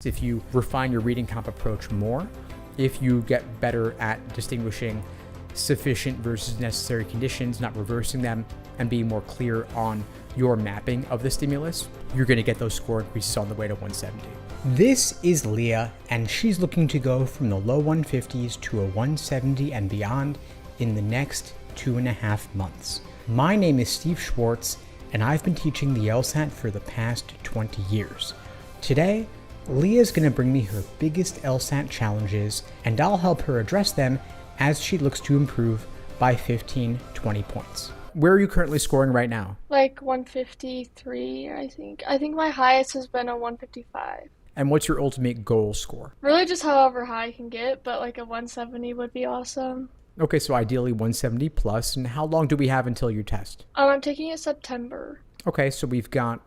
if you refine your reading comp approach more, if you get better at distinguishing sufficient versus necessary conditions, not reversing them, and being more clear on your mapping of the stimulus, you're going to get those score increases on the way to 170. This is Leah, and she's looking to go from the low 150s to a 170 and beyond in the next 2.5 months. My name is Steve Schwartz, and I've been teaching the LSAT for the past 20 years. Today, Leah's going to bring me her biggest LSAT challenges, and I'll help her address them as she looks to improve by 15-20 points. Where are you currently scoring right now? Like 153, I think. I think my highest has been a 155. And what's your ultimate goal score? Really just however high I can get, but like a 170 would be awesome. Okay, so ideally 170 plus. And how long do we have until your test? I'm taking it September. Okay, so we've got,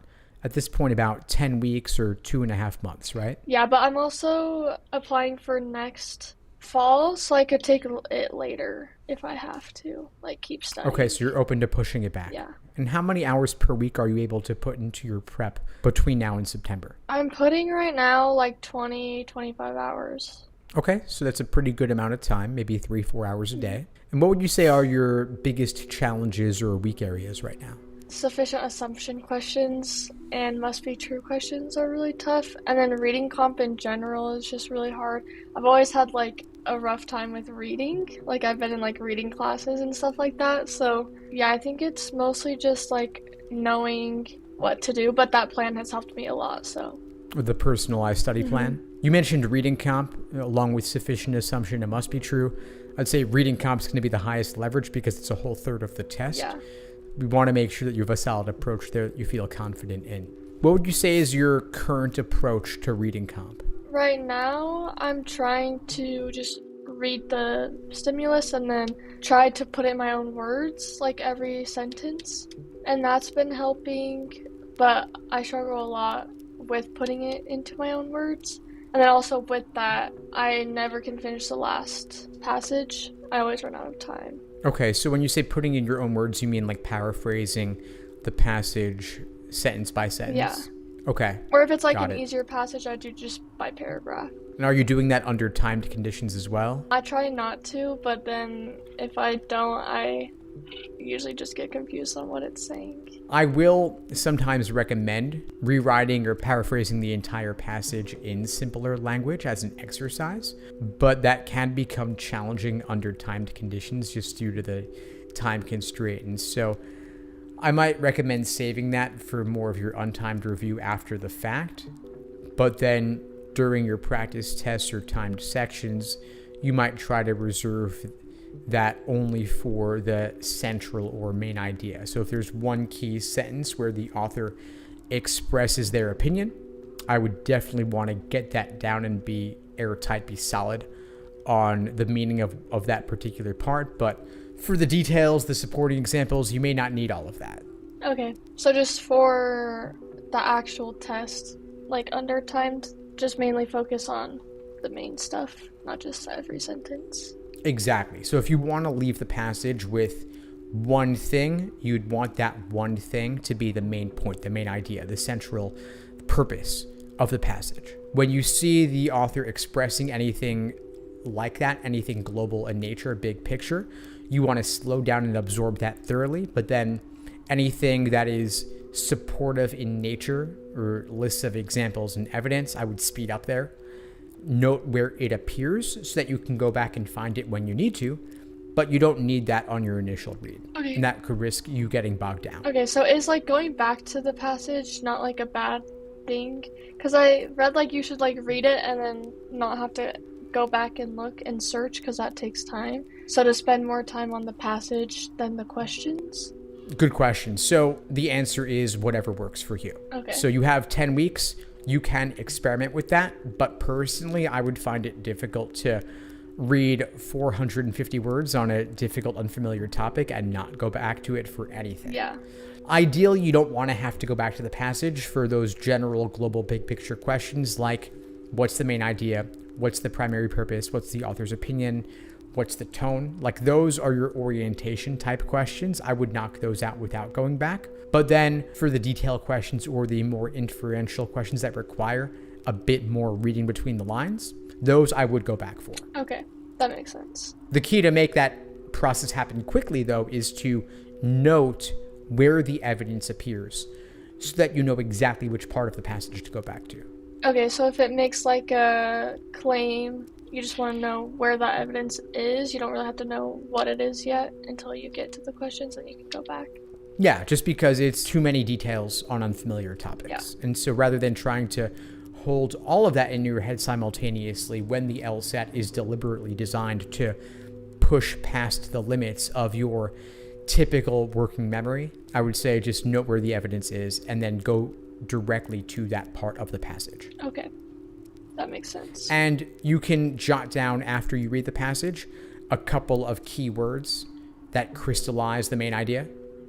at this point, about 10 weeks or 2.5 months, right? Yeah, but I'm also applying for next fall, so I could take it later if I have to, like keep studying. Okay, so you're open to pushing it back. Yeah. And how many hours per week are you able to put into your prep between now and September? I'm putting right now like 20, 25 hours. Okay, so that's a pretty good amount of time, maybe 3-4 hours a day. And what would you say are your biggest challenges or weak areas right now? Sufficient assumption questions and must be true questions are really tough. And then reading comp in general is just really hard. I've always had like a rough time with reading. Like I've been in like reading classes and stuff like that. So yeah, I think it's mostly just like knowing what to do, but that plan has helped me a lot. So with the personalized study plan? You mentioned reading comp along with sufficient assumption and must be true. I'd say reading comp is going to be the highest leverage because it's a whole third of the test. Yeah. We want to make sure that you have a solid approach there that you feel confident in. What would you say is your current approach to reading comp? Right now, I'm trying to just read the stimulus and then try to put in my own words, like every sentence. And that's been helping, but I struggle a lot with putting it into my own words. And then also with that, I never can finish the last passage. I always run out of time. Okay, so when you say putting in your own words, you mean like paraphrasing the passage sentence by sentence? Yeah. Okay. Or if it's like an easier passage, I do just by paragraph. And are you doing that under timed conditions as well? I try not to, but then if I don't, I usually just get confused on what it's saying. I will sometimes recommend rewriting or paraphrasing the entire passage in simpler language as an exercise, but that can become challenging under timed conditions just due to the time constraint. And so I might recommend saving that for more of your untimed review after the fact, but then during your practice tests or timed sections, you might try to reserve that only for the central or main idea. So if there's one key sentence where the author expresses their opinion, I would definitely want to get that down and be airtight, be solid on the meaning of that particular part. But for the details, the supporting examples, you may not need all of that. Okay, so just for the actual test, like under timed, just mainly focus on the main stuff, not just every sentence. Exactly. So if you want to leave the passage with one thing, you'd want that one thing to be the main point, the main idea, the central purpose of the passage. When you see the author expressing anything like that, anything global in nature, big picture, you want to slow down and absorb that thoroughly. But then anything that is supportive in nature or lists of examples and evidence, I would speed up there. Note where it appears so that you can go back and find it when you need to, but you don't need that on your initial read. Okay. And that could risk you getting bogged down. Okay, so is like going back to the passage not like a bad thing? Because I read like you should like read it and then not have to go back and look and search because that takes time. So to spend more time on the passage than the questions? Good question. So the answer is whatever works for you. Okay. So you have 10 weeks. You can experiment with that, but personally, I would find it difficult to read 450 words on a difficult, unfamiliar topic and not go back to it for anything. Yeah. Ideally, you don't want to have to go back to the passage for those general, global, big picture questions like what's the main idea, what's the primary purpose, what's the author's opinion, what's the tone. Like those are your orientation type questions. I would knock those out without going back. But then for the detail questions or the more inferential questions that require a bit more reading between the lines, those I would go back for. Okay, that makes sense. The key to make that process happen quickly, though, is to note where the evidence appears so that you know exactly which part of the passage to go back to. Okay, so if it makes like a claim, you just want to know where that evidence is. You don't really have to know what it is yet until you get to the questions, and you can go back. Yeah, just because it's too many details on unfamiliar topics. Yeah. And so rather than trying to hold all of that in your head simultaneously, when the LSAT is deliberately designed to push past the limits of your typical working memory, I would say just note where the evidence is and then go directly to that part of the passage. Okay, that makes sense. And you can jot down, after you read the passage, a couple of key words that crystallize the main idea,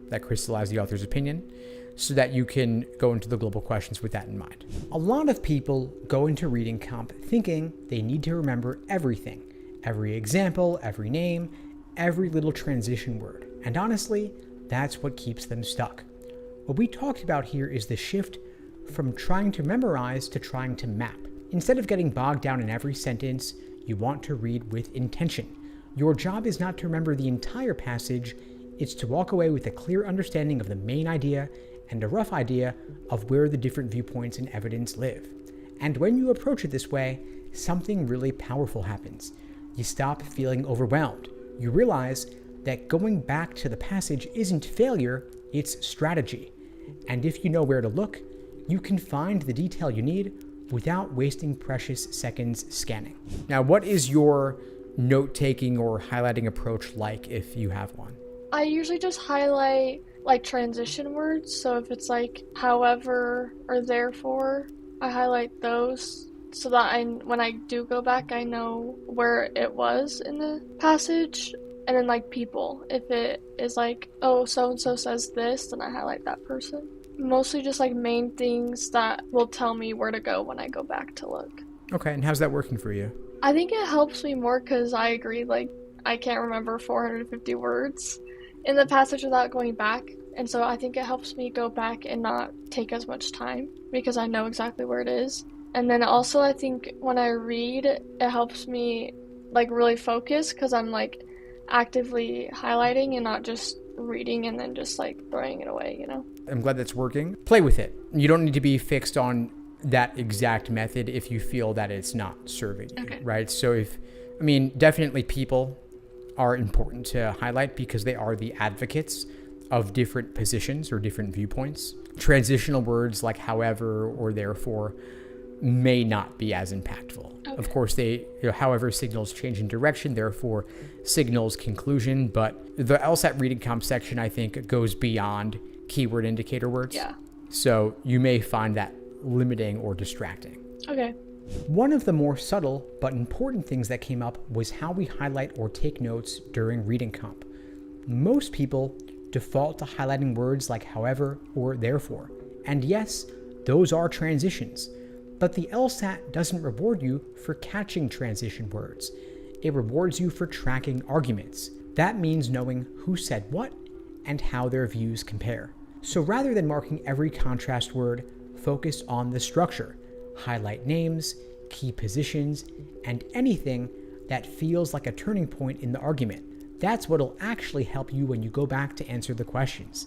that crystallize the author's opinion, so that you can go into the global questions with that in mind. A lot of people go into reading comp thinking they need to remember everything, every example, every name, every little transition word. And honestly, that's what keeps them stuck. What we talked about here is the shift from trying to memorize to trying to map. Instead of getting bogged down in every sentence, you want to read with intention. Your job is not to remember the entire passage, it's to walk away with a clear understanding of the main idea and a rough idea of where the different viewpoints and evidence live. And when you approach it this way, something really powerful happens. You stop feeling overwhelmed. You realize that going back to the passage isn't failure, it's strategy. And if you know where to look, you can find the detail you need without wasting precious seconds scanning. Now, what is your note-taking or highlighting approach like if you have one? I usually just highlight like transition words. So if it's like however or therefore, I highlight those so that when I do go back, I know where it was in the passage. And then like people, if it is like, oh, so-and-so says this, then I highlight that person. Mostly just like main things that will tell me where to go when I go back to look. Okay, and how's that working for you? I think it helps me more because I agree, like, I can't remember 450 words in the passage without going back. And so I think it helps me go back and not take as much time because I know exactly where it is. And then also I think when I read, it helps me like really focus because I'm like actively highlighting and not just reading and then just like throwing it away, you know? I'm glad that's working. Play with it. You don't need to be fixed on that exact method if you feel that it's not serving you, okay. Right? So definitely people are important to highlight because they are the advocates of different positions or different viewpoints. Transitional words like however or therefore may not be as impactful. Okay. Of course, however signals change in direction, therefore signals conclusion, but the LSAT reading comp section, I think, goes beyond keyword indicator words. Yeah. So you may find that limiting or distracting. Okay. One of the more subtle but important things that came up was how we highlight or take notes during reading comp. Most people default to highlighting words like however or therefore. And yes, those are transitions. But the LSAT doesn't reward you for catching transition words. It rewards you for tracking arguments. That means knowing who said what and how their views compare. So rather than marking every contrast word, focus on the structure. Highlight names, key positions, and anything that feels like a turning point in the argument. That's what'll actually help you when you go back to answer the questions.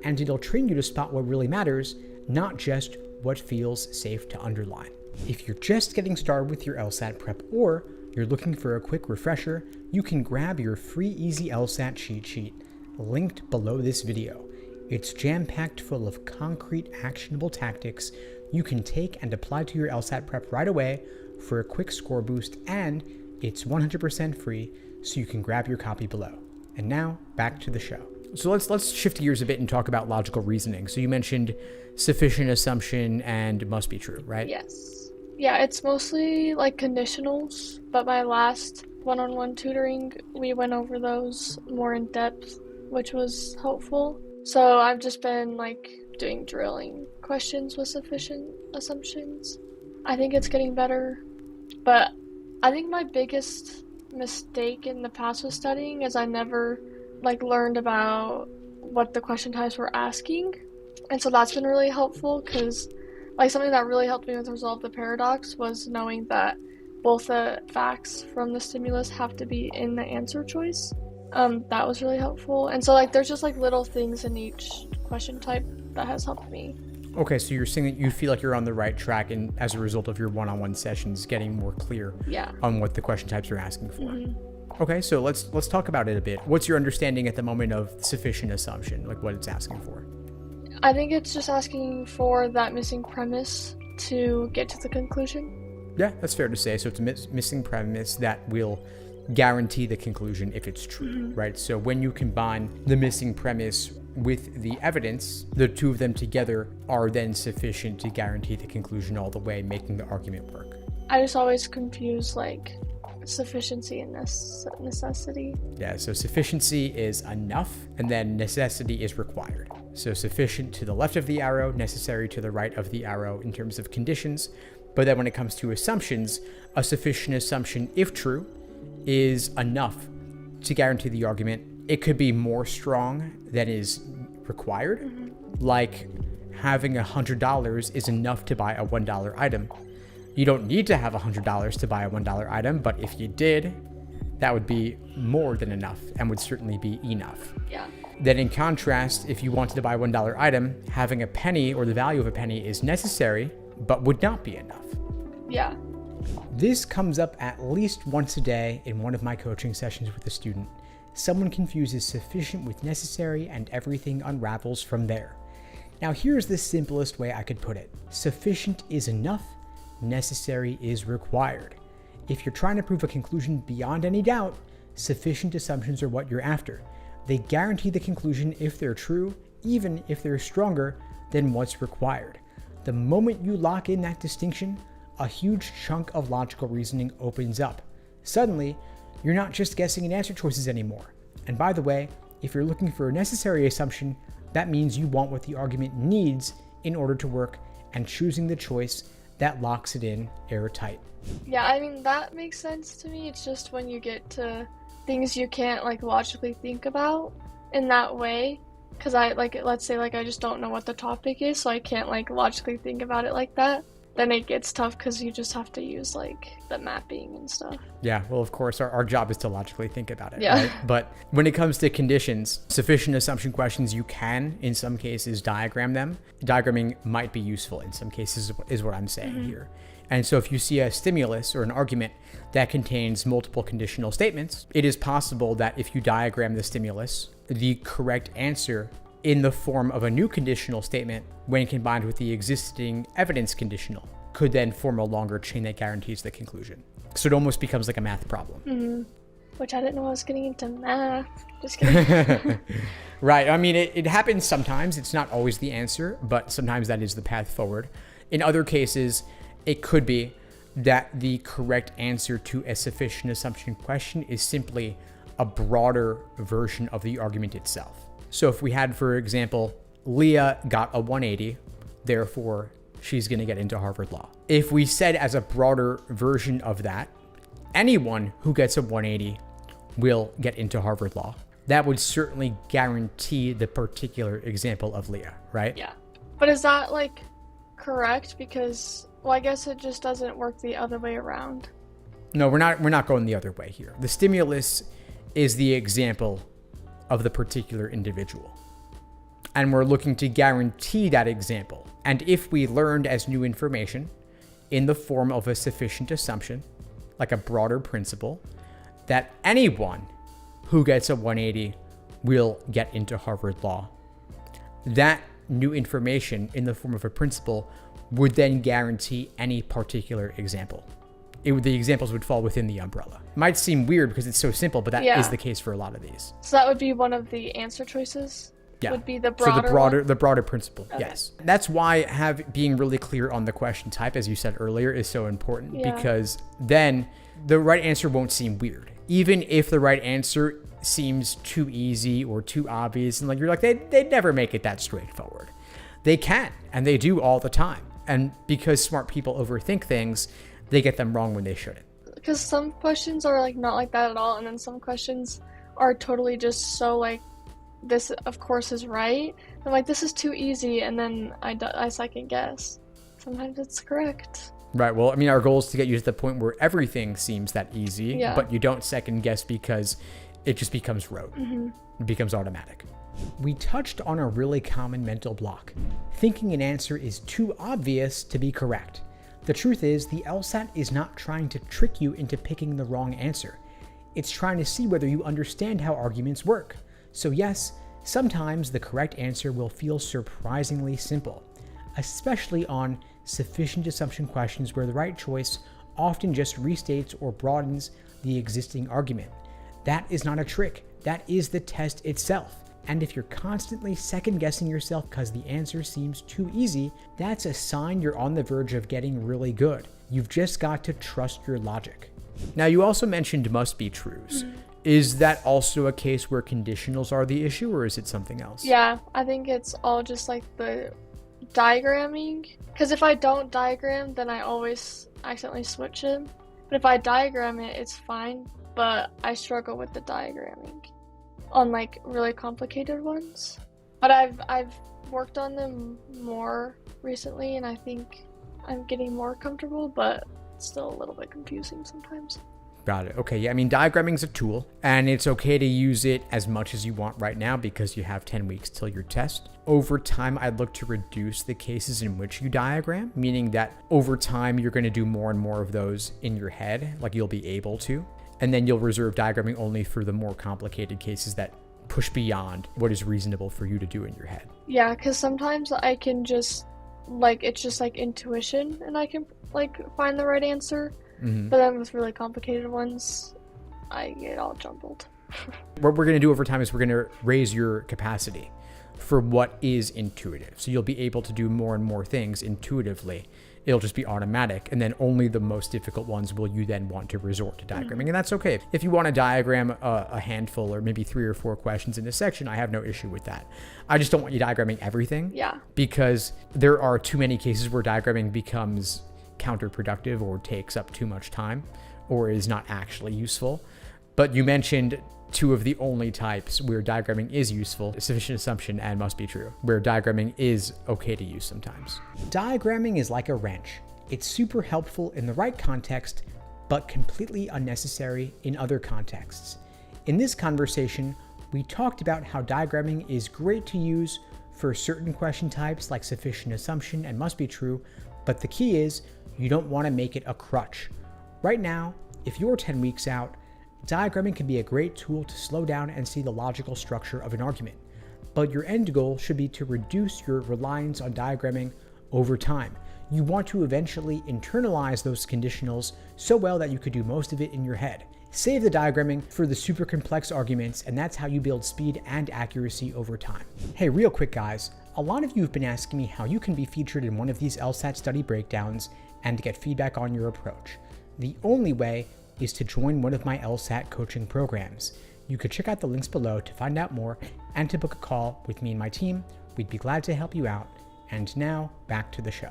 And it'll train you to spot what really matters, not just what feels safe to underline. If you're just getting started with your LSAT prep or you're looking for a quick refresher, you can grab your free Easy LSAT cheat sheet linked below this video. It's jam-packed full of concrete, actionable tactics you can take and apply to your LSAT prep right away for a quick score boost, and it's 100% free, so you can grab your copy below. And now, back to the show. So let's shift gears a bit and talk about logical reasoning. So you mentioned sufficient assumption and must be true, right? Yes. Yeah, it's mostly like conditionals, but my last one-on-one tutoring, we went over those more in depth, which was helpful. So I've just been like doing drilling questions with sufficient assumptions. I think it's getting better, but I think my biggest mistake in the past with studying is I never like learned about what the question types were asking, and so that's been really helpful because Like, something that really helped me with resolve the paradox was knowing that both the facts from the stimulus have to be in the answer choice. That was really helpful. And so, like, there's just, like, little things in each question type that has helped me. Okay, so you're saying that you feel like you're on the right track, and as a result of your one-on-one sessions, getting more clear on what the question types are asking for. Mm-hmm. Okay, so let's talk about it a bit. What's your understanding at the moment of sufficient assumption, like what it's asking for? I think it's just asking for that missing premise to get to the conclusion. Yeah, that's fair to say. So it's a missing premise that will guarantee the conclusion if it's true, right? So when you combine the missing premise with the evidence, the two of them together are then sufficient to guarantee the conclusion all the way, making the argument work. I just always confuse, like, sufficiency and necessity. Yeah, so sufficiency is enough, and then necessity is required. So sufficient to the left of the arrow, necessary to the right of the arrow in terms of conditions. But then when it comes to assumptions, a sufficient assumption, if true, is enough to guarantee the argument. It could be more strong than is required, like having $100 is enough to buy a $1 item. You don't need to have $100 to buy a $1 item, but if you did, that would be more than enough and would certainly be enough. Yeah. Then in contrast, if you wanted to buy a $1 item, having a penny or the value of a penny is necessary, but would not be enough. Yeah. This comes up at least once a day in one of my coaching sessions with a student. Someone confuses sufficient with necessary and everything unravels from there. Now here's the simplest way I could put it. Sufficient is enough, necessary is required. If you're trying to prove a conclusion beyond any doubt, sufficient assumptions are what you're after. They guarantee the conclusion if they're true, even if they're stronger than what's required. The moment you lock in that distinction, a huge chunk of logical reasoning opens up. Suddenly, you're not just guessing in answer choices anymore. And by the way, if you're looking for a necessary assumption, that means you want what the argument needs in order to work, and choosing the choice that locks it in airtight. Yeah, I mean, that makes sense to me. It's just when you get to things you can't, like, logically think about in that way, because let's say, like, I just don't know what the topic is, so I can't, like, logically think about it like that. Then it gets tough because you just have to use, like, the mapping and stuff. Yeah, well, of course, our job is to logically think about it, yeah. Right? But when it comes to conditions, sufficient assumption questions, you can, in some cases, diagram them. Diagramming might be useful in some cases, is what I'm saying here. And so if you see a stimulus or an argument that contains multiple conditional statements, it is possible that if you diagram the stimulus, the correct answer in the form of a new conditional statement, when combined with the existing evidence conditional, could then form a longer chain that guarantees the conclusion. So it almost becomes like a math problem. Which I didn't know I was getting into math. Just kidding. Right. I mean, it happens sometimes. It's not always the answer, but sometimes that is the path forward. In other cases, it could be that the correct answer to a sufficient assumption question is simply a broader version of the argument itself. So if we had, for example, Leah got a 180, therefore she's going to get into Harvard Law. If we said as a broader version of that, anyone who gets a 180 will get into Harvard Law, that would certainly guarantee the particular example of Leah, right? Yeah. But is that, like, correct? Because, well, I guess it just doesn't work the other way around. No, we're not going the other way here. The stimulus is the example of the particular individual. And we're looking to guarantee that example. And if we learned as new information in the form of a sufficient assumption, like a broader principle, that anyone who gets a 180 will get into Harvard Law, that new information in the form of a principle would then guarantee any particular example. The examples would fall within the umbrella. It might seem weird because it's so simple, but that is the case for a lot of these. So that would be one of the answer choices? Yeah. Would be the broader the broader principle, okay. Yes. That's why being really clear on the question type, as you said earlier, is so important, because then the right answer won't seem weird. Even if the right answer seems too easy or too obvious, and like you're like, they'd never make it that straightforward. They can, and they do all the time. And because smart people overthink things, they get them wrong when they shouldn't. Because some questions are, like, not like that at all, and then some questions are totally just so, like, this of course is right. I'm like, this is too easy, and then I second guess. sometimes it's correct. Right. Well, I mean, our goal is to get you to the point where everything seems that easy, Yeah. but you don't second guess because it just becomes rote. It becomes automatic. We touched on a really common mental block. Thinking an answer is too obvious to be correct. The truth is, the LSAT is not trying to trick you into picking the wrong answer. It's trying to see whether you understand how arguments work. So yes, sometimes the correct answer will feel surprisingly simple, especially on sufficient assumption questions where the right choice often just restates or broadens the existing argument. That is not a trick. That is the test itself. And if you're constantly second guessing yourself because the answer seems too easy, that's a sign you're on the verge of getting really good. You've just got to trust your logic. Now, you also mentioned must be trues. Is that also a case where conditionals are the issue, or is it something else? Yeah, I think it's all just like the diagramming. Because if I don't diagram, then I always accidentally switch it. But if I diagram it, it's fine. But I struggle with the diagramming on like really complicated ones. But I've worked on them more recently, and I think I'm getting more comfortable, but it's still a little bit confusing sometimes. Got it. Okay. Yeah. I mean, diagramming is a tool, and it's okay to use it as much as you want right now because you have 10 weeks till your test. Over time, I'd look to reduce the cases in which you diagram, meaning that over time, you're going to do more and more of those in your head, like you'll be able to. And then you'll reserve diagramming only for the more complicated cases that push beyond what is reasonable for you to do in your head. Yeah, because sometimes I can just, like, it's just like intuition, and I can, like, find the right answer. But then with really complicated ones, I get all jumbled. What we're going to do over time is we're going to raise your capacity for what is intuitive. So you'll be able to do more and more things intuitively. It'll just be automatic, and then only the most difficult ones will you then want to resort to diagramming. And that's okay. If you want to diagram a handful or maybe 3 or 4 questions in a section, I have no issue with that. I just don't want you diagramming everything. Yeah. Because there are too many cases where diagramming becomes counterproductive or takes up too much time or is not actually useful. But you mentioned 2 of the only types where diagramming is useful: sufficient assumption and must be true, where diagramming is okay to use sometimes. Diagramming is like a wrench. It's super helpful in the right context, but completely unnecessary in other contexts. In this conversation, we talked about how diagramming is great to use for certain question types like sufficient assumption and must be true, but the key is you don't want to make it a crutch. Right now, if you're 10 weeks out, diagramming can be a great tool to slow down and see the logical structure of an argument. But your end goal should be to reduce your reliance on diagramming over time. You want to eventually internalize those conditionals so well that you could do most of it in your head. Save the diagramming for the super complex arguments, and that's how you build speed and accuracy over time. Hey, real quick guys, a lot of you have been asking me how you can be featured in one of these LSAT study breakdowns and to get feedback on your approach. The only way is to join one of my LSAT coaching programs. You could check out the links below to find out more and to book a call with me and my team. We'd be glad to help you out. And now, back to the show.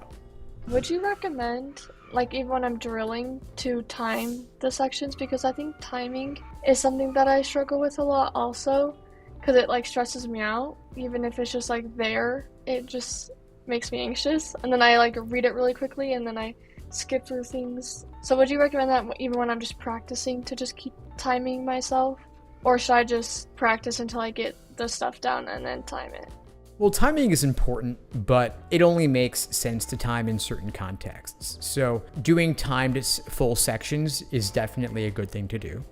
Would you recommend, like, even when I'm drilling, to time the sections? Because I think timing is something that I struggle with a lot also, because it, like, stresses me out. Even if it's just, like, there, it just makes me anxious. And then I, like, read it really quickly, and then I skip through things. So would you recommend that even when I'm just practicing, to just keep timing myself? Or should I just practice until I get the stuff down and then time it? Well, timing is important, but it only makes sense to time in certain contexts. So doing timed full sections is definitely a good thing to do.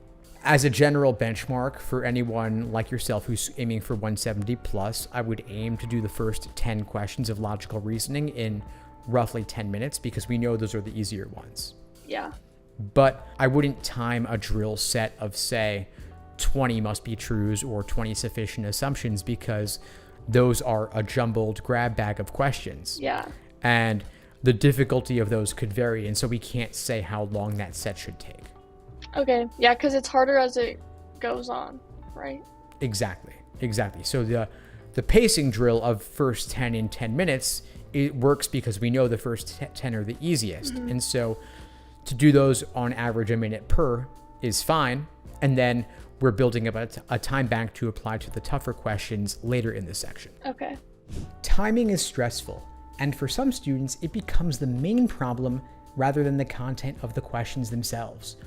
As a general benchmark for anyone like yourself who's aiming for 170 plus, I would aim to do the first 10 questions of logical reasoning in roughly 10 minutes because we know those are the easier ones. Yeah. But I wouldn't time a drill set of, say, 20 must be trues or 20 sufficient assumptions because those are a jumbled grab bag of questions. Yeah. And the difficulty of those could vary, and so we can't say how long that set should take. Okay. Yeah, because it's harder as it goes on, right? Exactly. So the pacing drill of first 10 in 10 minutes, it works because we know the first 10 are the easiest. Mm-hmm. And so to do those on average a minute per is fine. And then we're building up a time bank to apply to the tougher questions later in the section. Okay. Timing is stressful. And for some students, it becomes the main problem rather than the content of the questions themselves.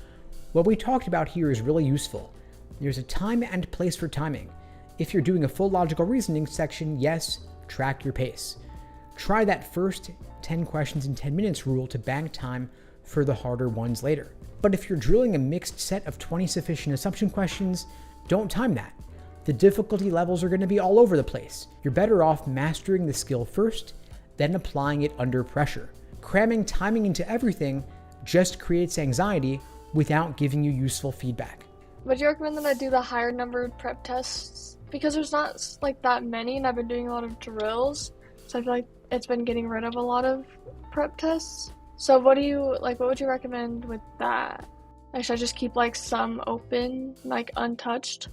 What we talked about here is really useful. There's a time and place for timing. If you're doing a full logical reasoning section, yes, track your pace. Try that first 10 questions in 10 minutes rule to bank time for the harder ones later. But if you're drilling a mixed set of 20 sufficient assumption questions, don't time that. The difficulty levels are going to be all over the place. You're better off mastering the skill first, then applying it under pressure. Cramming timing into everything just creates anxiety without giving you useful feedback. Would you recommend that I do the higher numbered prep tests? Because there's not like that many, and I've been doing a lot of drills, so I feel like it's been getting rid of a lot of prep tests. So what would you recommend with that? Like, should I just keep like some open, like untouched?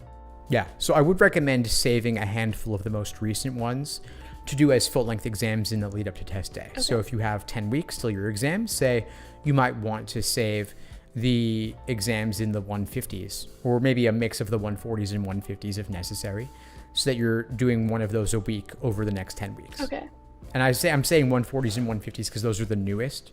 Yeah, so I would recommend saving a handful of the most recent ones to do as full-length exams in the lead up to test day. Okay. So if you have 10 weeks till your exam, say you might want to save the exams in the 150s, or maybe a mix of the 140s and 150s if necessary, so that you're doing one of those a week over the next 10 weeks. Okay. And I'm saying 140s and 150s because those are the newest.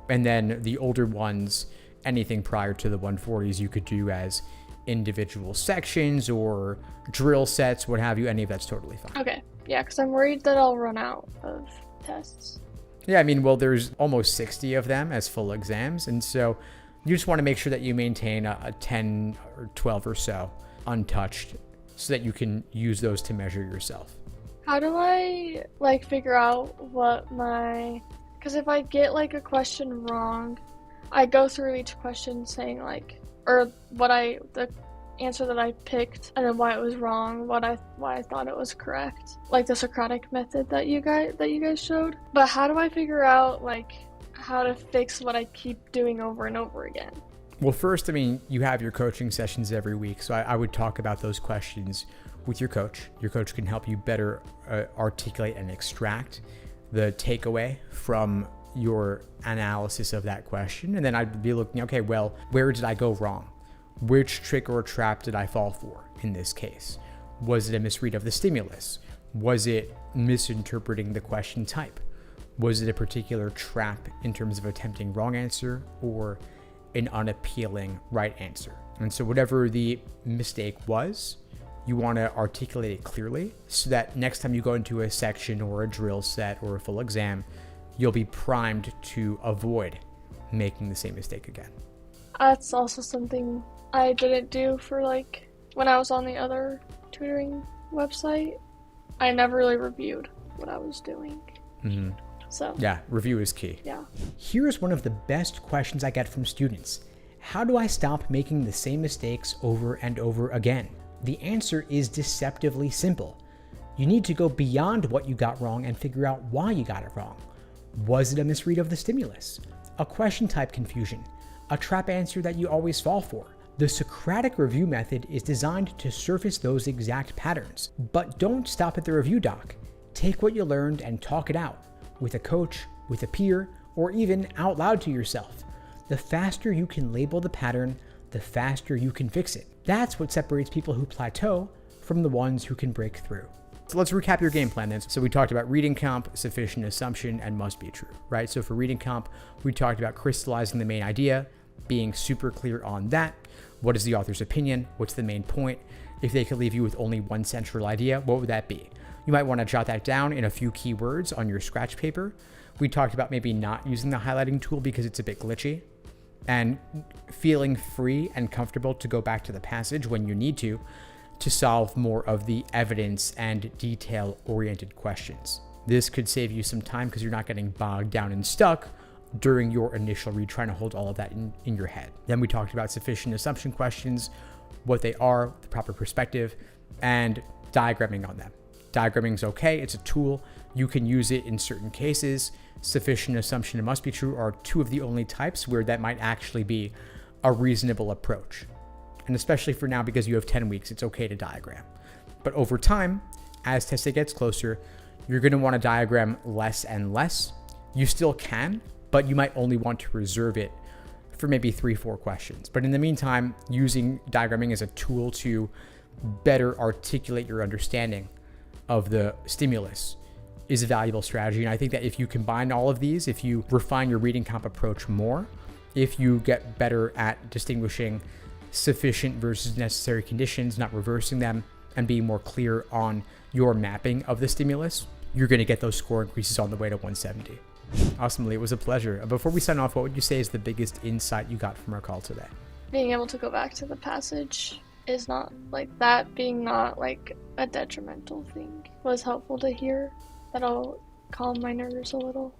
And then the older ones, anything prior to the 140s, you could do as individual sections or drill sets, what have you. Any of that's totally fine. Okay. Yeah, because I'm worried that I'll run out of tests. Yeah, I mean, well, there's almost 60 of them as full exams. And so you just want to make sure that you maintain a 10 or 12 or so untouched so that you can use those to measure yourself. How do I figure out because if I get a question wrong, I go through each question saying the answer that I picked and then why it was wrong, why I thought it was correct, like the Socratic method that you guys showed. But how do I figure out how to fix what I keep doing over and over again? Well, first, I mean, you have your coaching sessions every week, so I would talk about those questions with your coach. Your coach can help you better articulate and extract the takeaway from your analysis of that question. And then I'd be looking, okay, well, where did I go wrong? Which trick or trap did I fall for in this case? Was it a misread of the stimulus? Was it misinterpreting the question type? Was it a particular trap in terms of attempting wrong answer or an unappealing right answer? And so whatever the mistake was, you want to articulate it clearly so that next time you go into a section or a drill set or a full exam, you'll be primed to avoid making the same mistake again. That's also something I didn't do for when I was on the other tutoring website. I never really reviewed what I was doing. Mm-hmm. So yeah, review is key. Yeah. Here's one of the best questions I get from students. How do I stop making the same mistakes over and over again? The answer is deceptively simple. You need to go beyond what you got wrong and figure out why you got it wrong. Was it a misread of the stimulus? A question type confusion? A trap answer that you always fall for? The Socratic review method is designed to surface those exact patterns. But don't stop at the review doc. Take what you learned and talk it out with a coach, with a peer, or even out loud to yourself. The faster you can label the pattern, the faster you can fix it. That's what separates people who plateau from the ones who can break through. So let's recap your game plan then. So we talked about reading comp, sufficient assumption, and must be true, right? So for reading comp, we talked about crystallizing the main idea, being super clear on that. What is the author's opinion? What's the main point? If they could leave you with only one central idea, what would that be? You might want to jot that down in a few keywords on your scratch paper. We talked about maybe not using the highlighting tool because it's a bit glitchy, and feeling free and comfortable to go back to the passage when you need to solve more of the evidence and detail-oriented questions. This could save you some time because you're not getting bogged down and stuck during your initial read, trying to hold all of that in your head. Then we talked about sufficient assumption questions, what they are, the proper perspective, and diagramming on them. Diagramming is okay. It's a tool. You can use it in certain cases. Sufficient assumption and must be true are two of the only types where that might actually be a reasonable approach. And especially for now, because you have 10 weeks, it's okay to diagram. But over time, as test day gets closer, you're going to want to diagram less and less. You still can, but you might only want to reserve it for maybe 3-4 questions. But in the meantime, using diagramming as a tool to better articulate your understanding of the stimulus is a valuable strategy. And I think that if you combine all of these, if you refine your reading comp approach more, if you get better at distinguishing sufficient versus necessary conditions, not reversing them, and being more clear on your mapping of the stimulus, you're going to get those score increases on the way to 170. Awesomely, it was a pleasure. Before we sign off, what would you say is the biggest insight you got from our call today? Being able to go back to the passage is not like that, being not like a detrimental thing was helpful to hear. That'll calm my nerves a little.